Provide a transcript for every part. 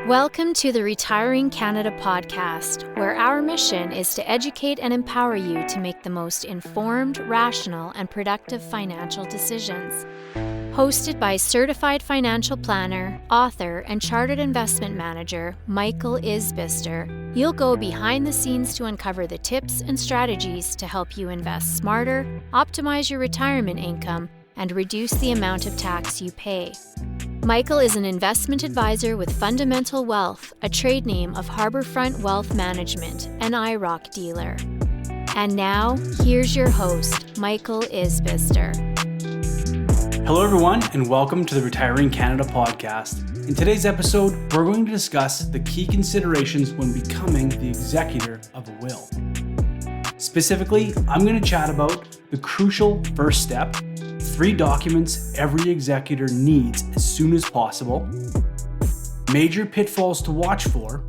Welcome to the Retiring Canada podcast, where our mission is to educate and empower you to make the most informed, rational, and productive financial decisions. Hosted by certified financial planner, author, and chartered investment manager Michael Isbister, you'll go behind the scenes to uncover the tips and strategies to help you invest smarter, optimize your retirement income, and reduce the amount of tax you pay. Michael is an investment advisor with Fundamental Wealth, a trade name of Harbourfront Wealth Management, an IROC dealer. And now, here's your host, Michael Isbister. Hello everyone, and welcome to the Retiring Canada podcast. In today's episode, we're going to discuss the key considerations when becoming the executor of a will. Specifically, I'm going to chat about the crucial first step, 3 documents every executor needs as soon as possible, major pitfalls to watch for,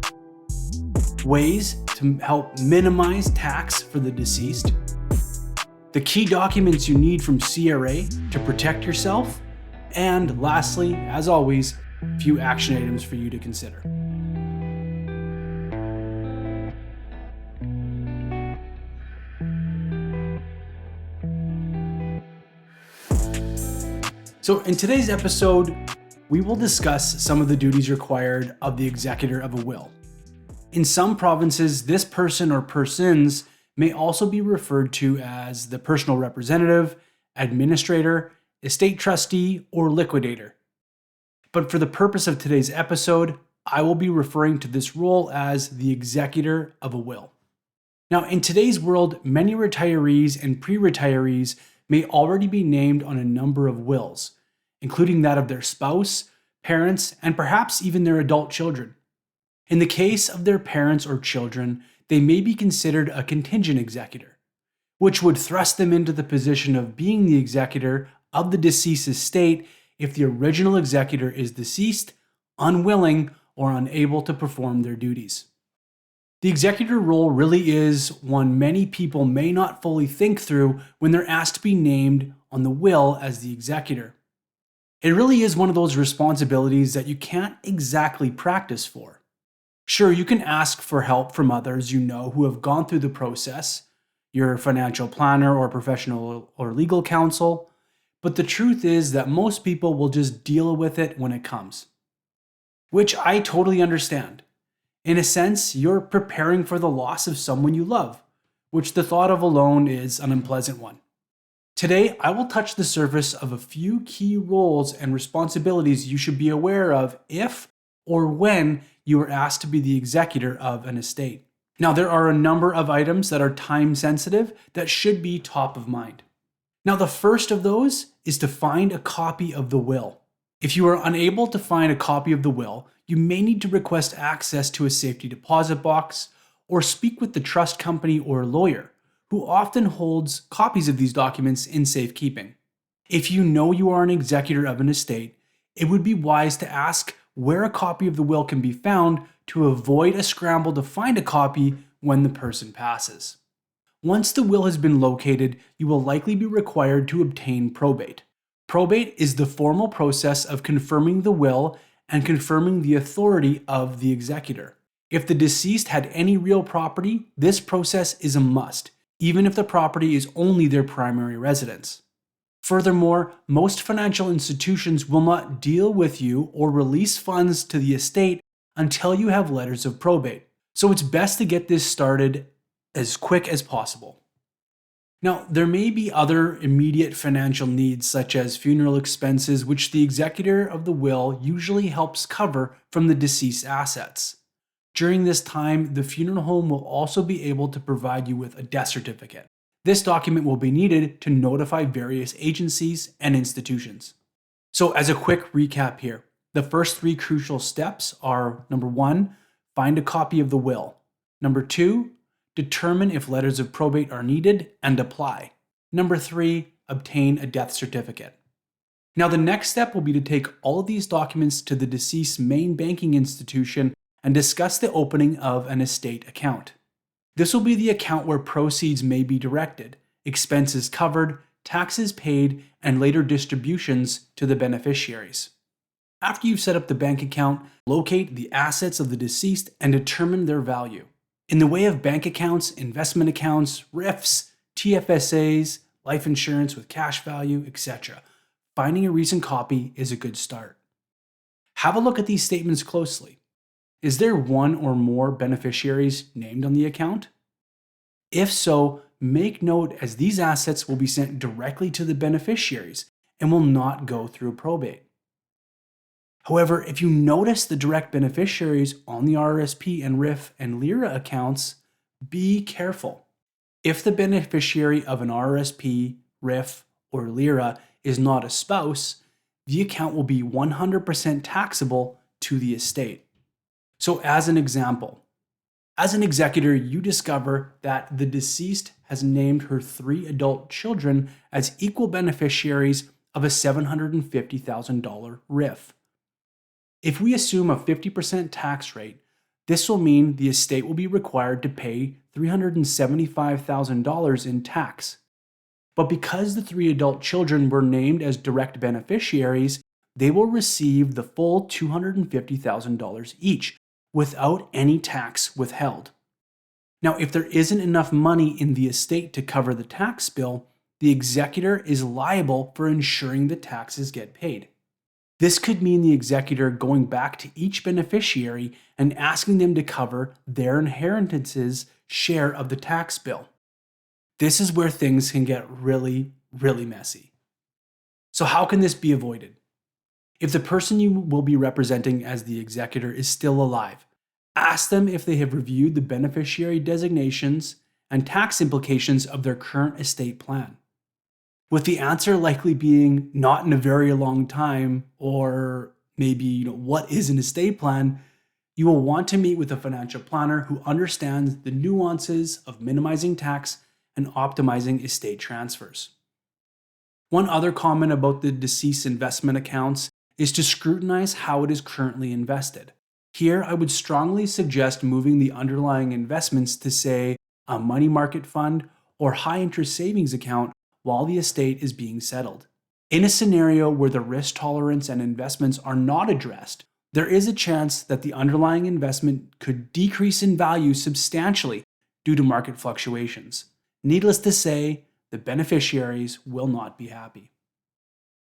ways to help minimize tax for the deceased, the key documents you need from CRA to protect yourself, and lastly, as always, a few action items for you to consider. So in today's episode, we will discuss some of the duties required of the executor of a will. In some provinces, this person or persons may also be referred to as the personal representative, administrator, estate trustee, or liquidator. But for the purpose of today's episode, I will be referring to this role as the executor of a will. Now, in today's world, many retirees and pre-retirees may already be named on a number of wills, including that of their spouse, parents, and perhaps even their adult children. In the case of their parents or children, they may be considered a contingent executor, which would thrust them into the position of being the executor of the deceased estate if the original executor is deceased, unwilling, or unable to perform their duties. The executor role really is one many people may not fully think through when they're asked to be named on the will as the executor. It really is one of those responsibilities that you can't exactly practice for. Sure, you can ask for help from others you know who have gone through the process, your financial planner or professional or legal counsel, but the truth is that most people will just deal with it when it comes. Which I totally understand. In a sense, you're preparing for the loss of someone you love, which the thought of alone is an unpleasant one. Today, I will touch the surface of a few key roles and responsibilities you should be aware of if or when you are asked to be the executor of an estate. Now, there are a number of items that are time sensitive that should be top of mind. Now, the first of those is to find a copy of the will. If you are unable to find a copy of the will, you may need to request access to a safety deposit box or speak with the trust company or lawyer, who often holds copies of these documents in safekeeping. If you know you are an executor of an estate, it would be wise to ask where a copy of the will can be found to avoid a scramble to find a copy when the person passes. Once the will has been located, you will likely be required to obtain probate. Probate is the formal process of confirming the will and confirming the authority of the executor. If the deceased had any real property, this process is a must, even if the property is only their primary residence. Furthermore, most financial institutions will not deal with you or release funds to the estate until you have letters of probate. So it's best to get this started as quick as possible. Now, there may be other immediate financial needs such as funeral expenses, which the executor of the will usually helps cover from the deceased's assets. During this time, the funeral home will also be able to provide you with a death certificate. This document will be needed to notify various agencies and institutions. So as a quick recap here, the first 3 crucial steps are: number 1, find a copy of the will. Number 2, determine if letters of probate are needed and apply. Number 3, obtain a death certificate. Now the next step will be to take all of these documents to the deceased's main banking institution and discuss the opening of an estate account. This will be the account where proceeds may be directed, expenses covered, taxes paid, and later distributions to the beneficiaries. After you've set up the bank account, locate the assets of the deceased and determine their value. In the way of bank accounts, investment accounts, RIFs, TFSAs, life insurance with cash value, etc., finding a recent copy is a good start. Have a look at these statements closely. Is there one or more beneficiaries named on the account? If so, make note, as these assets will be sent directly to the beneficiaries and will not go through probate. However, if you notice the direct beneficiaries on the RRSP and RIF and LIRA accounts, be careful. If the beneficiary of an RRSP, RIF, or LIRA is not a spouse, the account will be 100% taxable to the estate. So as an example, as an executor, you discover that the deceased has named her 3 adult children as equal beneficiaries of a $750,000 RIF. If we assume a 50% tax rate, this will mean the estate will be required to pay $375,000 in tax. But because the 3 adult children were named as direct beneficiaries, they will receive the full $250,000 each, without any tax withheld. Now, if there isn't enough money in the estate to cover the tax bill, the executor is liable for ensuring the taxes get paid. This could mean the executor going back to each beneficiary and asking them to cover their inheritance's share of the tax bill. This is where things can get really, really messy. So how can this be avoided? If the person you will be representing as the executor is still alive, ask them if they have reviewed the beneficiary designations and tax implications of their current estate plan, with the answer likely being not in a very long time, or maybe what is an estate plan. You will want to meet with a financial planner who understands the nuances of minimizing tax and optimizing estate transfers. One other comment about the deceased investment accounts is to scrutinize how it is currently invested. Here, I would strongly suggest moving the underlying investments to, say, a money market fund or high interest savings account while the estate is being settled. In a scenario where the risk tolerance and investments are not addressed, there is a chance that the underlying investment could decrease in value substantially due to market fluctuations. Needless to say, the beneficiaries will not be happy.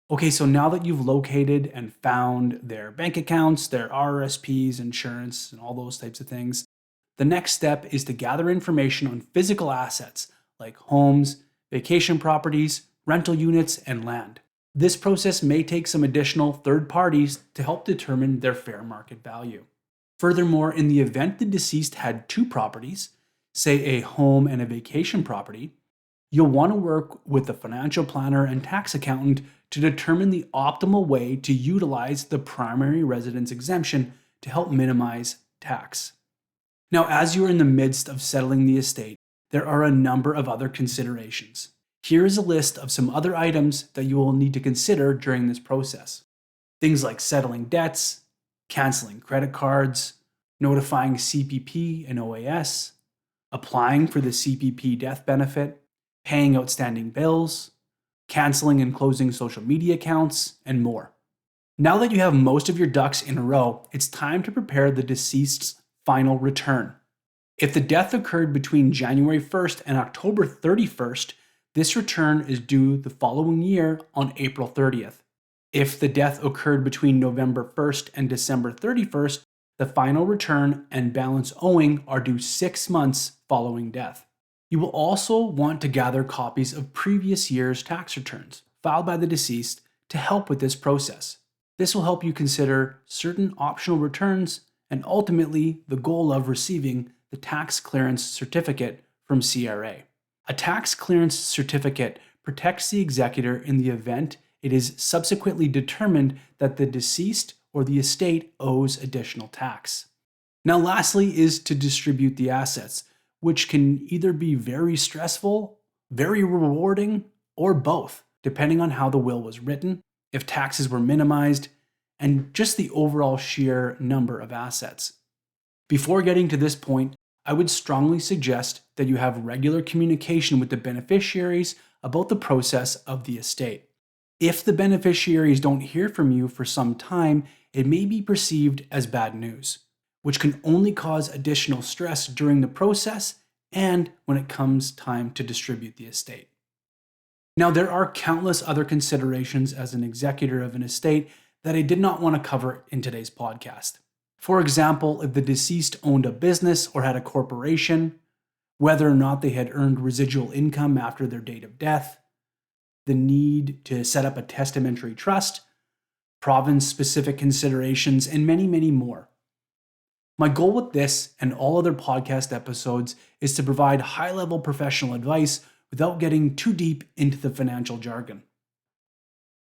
Okay, so now that you've located and found their bank accounts, their RRSPs, insurance, and all those types of things, the next step is to gather information on physical assets like homes, vacation properties, rental units, and land. This process may take some additional third parties to help determine their fair market value. Furthermore, in the event the deceased had 2 properties, say a home and a vacation property, you'll want to work with the financial planner and tax accountant to determine the optimal way to utilize the primary residence exemption to help minimize tax. Now, as you're in the midst of settling the estate, there are a number of other considerations. Here is a list of some other items that you will need to consider during this process. Things like settling debts, canceling credit cards, notifying CPP and OAS, applying for the CPP death benefit, paying outstanding bills, canceling and closing social media accounts, and more. Now that you have most of your ducks in a row, it's time to prepare the deceased's final return. If the death occurred between January 1st and October 31st, this return is due the following year on April 30th. If the death occurred between November 1st and December 31st, the final return and balance owing are due 6 months following death. You will also want to gather copies of previous year's tax returns filed by the deceased to help with this process. This will help you consider certain optional returns and ultimately the goal of receiving the tax clearance certificate from CRA. A tax clearance certificate protects the executor in the event it is subsequently determined that the deceased or the estate owes additional tax. Now, lastly is to distribute the assets, which can either be very stressful, very rewarding, or both, depending on how the will was written, if taxes were minimized, and just the overall sheer number of assets. Before getting to this point, I would strongly suggest that you have regular communication with the beneficiaries about the process of the estate. If the beneficiaries don't hear from you for some time, it may be perceived as bad news, which can only cause additional stress during the process and when it comes time to distribute the estate. Now, there are countless other considerations as an executor of an estate that I did not want to cover in today's podcast. For example, if the deceased owned a business or had a corporation, whether or not they had earned residual income after their date of death, the need to set up a testamentary trust, province-specific considerations, and many, many more. My goal with this and all other podcast episodes is to provide high-level professional advice without getting too deep into the financial jargon.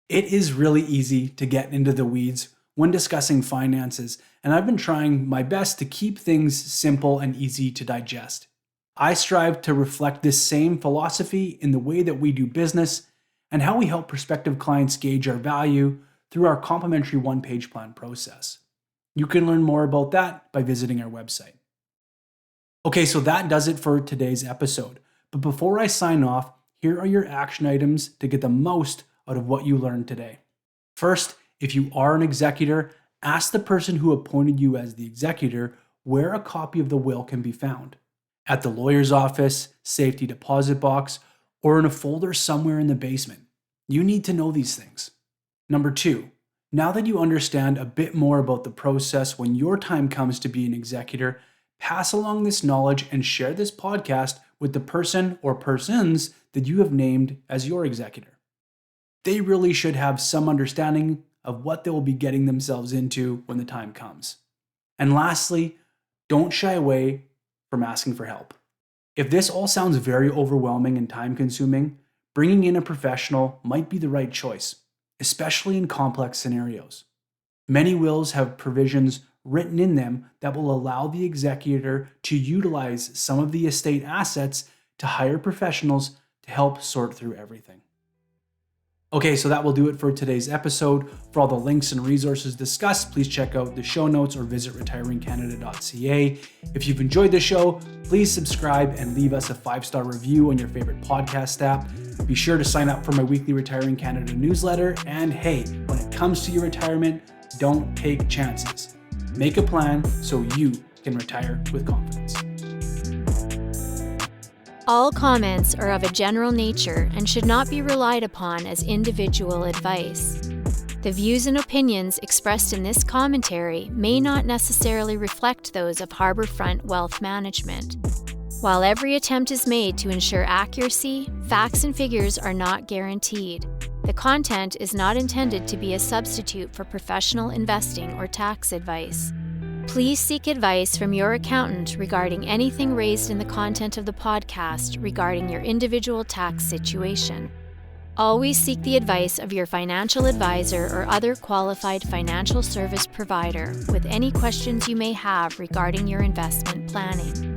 It is really easy to get into the weeds when discussing finances, and I've been trying my best to keep things simple and easy to digest. I strive to reflect this same philosophy in the way that we do business and how we help prospective clients gauge our value through our complimentary one-page plan process. You can learn more about that by visiting our website. Okay, so that does it for today's episode. But before I sign off, here are your action items to get the most out of what you learned today. First, if you are an executor, ask the person who appointed you as the executor where a copy of the will can be found. At the lawyer's office, safety deposit box, or in a folder somewhere in the basement. You need to know these things. Number 2, now that you understand a bit more about the process when your time comes to be an executor, pass along this knowledge and share this podcast with the person or persons that you have named as your executor. They really should have some understanding of what they will be getting themselves into when the time comes. And lastly, don't shy away from asking for help. If this all sounds very overwhelming and time-consuming, bringing in a professional might be the right choice, especially in complex scenarios. Many wills have provisions written in them that will allow the executor to utilize some of the estate assets to hire professionals to help sort through everything. Okay, so that will do it for today's episode. For all the links and resources discussed, please check out the show notes or visit retiringcanada.ca. If you've enjoyed the show, please subscribe and leave us a 5-star review on your favorite podcast app. Be sure to sign up for my weekly Retiring Canada newsletter. And hey, when it comes to your retirement, don't take chances. Make a plan so you can retire with confidence. All comments are of a general nature and should not be relied upon as individual advice. The views and opinions expressed in this commentary may not necessarily reflect those of Harbourfront Wealth Management. While every attempt is made to ensure accuracy, facts and figures are not guaranteed. The content is not intended to be a substitute for professional investing or tax advice. Please seek advice from your accountant regarding anything raised in the content of the podcast regarding your individual tax situation. Always seek the advice of your financial advisor or other qualified financial service provider with any questions you may have regarding your investment planning.